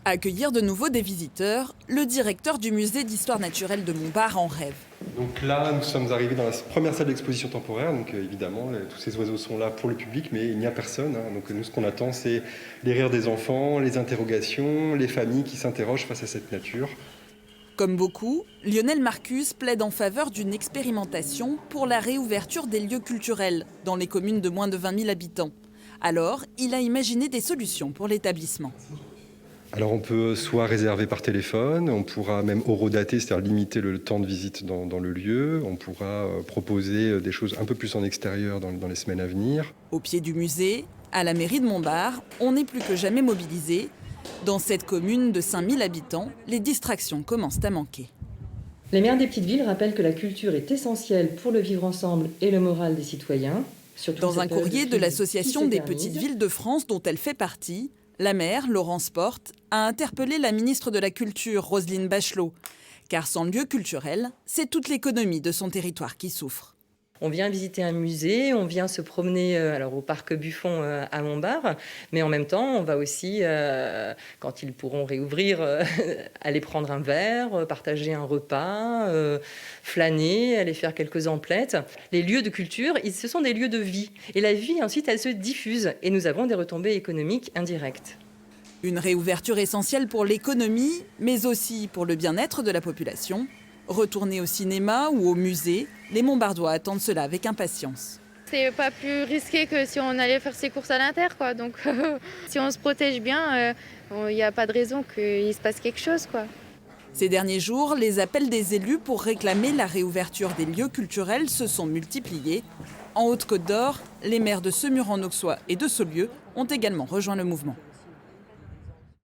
Accueillir de nouveau des visiteurs, le directeur du musée d'histoire naturelle de Montbard en rêve. Donc là, nous sommes arrivés dans la première salle d'exposition temporaire. Donc évidemment, tous ces oiseaux sont là pour le public, mais il n'y a personne. Donc nous, ce qu'on attend, c'est les rires des enfants, les interrogations, les familles qui s'interrogent face à cette nature. Comme beaucoup, Lionel Marcus plaide en faveur d'une expérimentation pour la réouverture des lieux culturels dans les communes de moins de 20 000 habitants. Alors, il a imaginé des solutions pour l'établissement. Alors on peut soit réserver par téléphone, on pourra même horodater, c'est-à-dire limiter le temps de visite dans le lieu. On pourra proposer des choses un peu plus en extérieur dans les semaines à venir. Au pied du musée, à la mairie de Montbard, on est plus que jamais mobilisé. Dans cette commune de 5000 habitants, les distractions commencent à manquer. Les maires des petites villes rappellent que la culture est essentielle pour le vivre ensemble et le moral des citoyens. Dans un courrier de l'Association des petites villes de France dont elle fait partie, la maire, Laurence Porte, a interpellé la ministre de la Culture, Roselyne Bachelot. Car sans lieu culturel, c'est toute l'économie de son territoire qui souffre. On vient visiter un musée, on vient se promener au parc Buffon à Montbard, mais en même temps, on va aussi, quand ils pourront réouvrir, aller prendre un verre, partager un repas, flâner, aller faire quelques emplettes. Les lieux de culture, ce sont des lieux de vie. Et la vie, ensuite, elle se diffuse et nous avons des retombées économiques indirectes. Une réouverture essentielle pour l'économie, mais aussi pour le bien-être de la population. Retourner au cinéma ou au musée, les Montbardois attendent cela avec impatience. C'est pas plus risqué que si on allait faire ses courses à l'inter, quoi. Donc si on se protège bien, il n'y a pas de raison qu'il se passe quelque chose, quoi. Ces derniers jours, les appels des élus pour réclamer la réouverture des lieux culturels se sont multipliés. En Haute-Côte d'Or, les maires de Semur-en-Auxois et de Saulieu ont également rejoint le mouvement.